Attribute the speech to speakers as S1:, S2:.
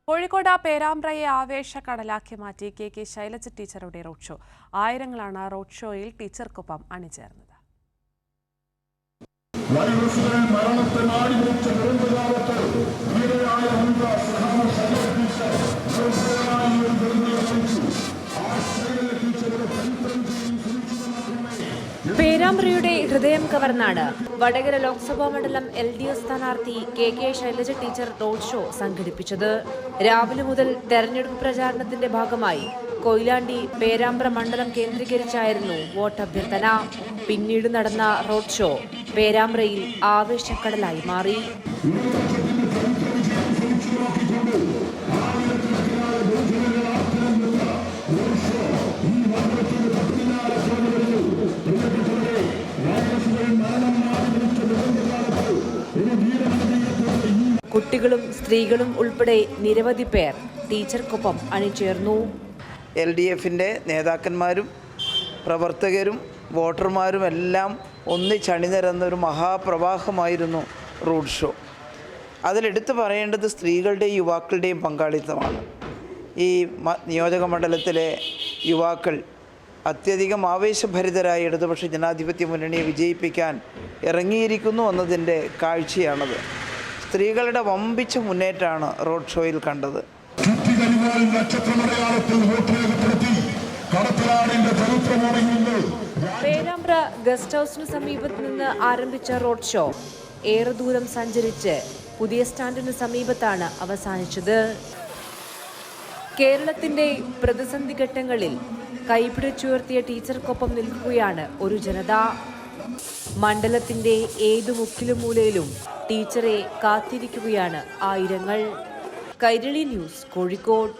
S1: കോഴിക്കോട് പേരാമ്പ്രയെ ആവേശക്കടലാക്കി മാറ്റി കെ ശൈലജ ടീച്ചറുടെ road show. ആയിരങ്ങളാണ് റോഡ് ഷോയിൽ ടീച്ചർക്കൊപ്പം അണിചേർന്നത്.
S2: പേരാമ്പ്രയുടെ ഹൃദയം കവർന്നാണ് വടകര ലോക്സഭാ മണ്ഡലം LDF സ്ഥാനാർത്ഥി K Shailaja teacher road show സംഘടിപ്പിച്ചത്. രാവിലെ മുതൽ തെരഞ്ഞെടുപ്പ് പ്രചാരണത്തിന്റെ ഭാഗമായി കൊയിലാണ്ടി പേരാമ്പ്ര മണ്ഡലം കേന്ദ്രീകരിച്ചായിരുന്നു വോട്ടഭ്യർത്ഥന. പിന്നീട് നടന്ന റോഡ് ഷോ പേരാമ്പ്രയിൽ ആവേശക്കടലായി മാറി. കുട്ടികളും സ്ത്രീകളും ഉൾപ്പെടെ നിരവധി പേർ ടീച്ചർക്കൊപ്പം അണിചേർന്നു.
S3: LDFിൻ്റെ നേതാക്കന്മാരും പ്രവർത്തകരും വോട്ടർമാരും എല്ലാം ഒന്നിച്ചണിനിരന്ന ഒരു മഹാപ്രവാഹമായിരുന്നു റോഡ് ഷോ. അതിലെടുത്തു പറയേണ്ടത് സ്ത്രീകളുടെയും യുവാക്കളുടെയും പങ്കാളിത്തമാണ്. ഈ നിയോജക മണ്ഡലത്തിലെ യുവാക്കൾ അത്യധികം ആവേശഭരിതരായി ഇടതുപക്ഷ ജനാധിപത്യ മുന്നണിയെ വിജയിപ്പിക്കാൻ ഇറങ്ങിയിരിക്കുന്നു എന്നതിൻ്റെ കാഴ്ചയാണത്. സ്ത്രീകളുടെ വമ്പിച്ച മുന്നേറ്റമാണ് റോഡ് ഷോയിൽ കണ്ടത്.
S2: പേരാമ്പ്ര ഗസ്റ്റ് ഹൌസിന് സമീപത്ത് നിന്ന് ആരംഭിച്ച റോഡ് ഷോ ഏറെ ദൂരം സഞ്ചരിച്ച് പുതിയ സ്റ്റാൻഡിന് സമീപത്താണ് അവസാനിച്ചത്. കേരളത്തിന്റെ പ്രതിസന്ധി ഘട്ടങ്ങളിൽ കൈപിടിച്ചുയർത്തിയ ടീച്ചർക്കൊപ്പം നിൽക്കുകയാണ് ഒരു ജനത. മണ്ഡലത്തിന്റെ ഏതു മുക്കിലും മൂലയിലും ടീച്ചറെ കാത്തിരിക്കുകയാണ് ആയിരങ്ങൾ. കൈരളി ന്യൂസ്, കോഴിക്കോട്.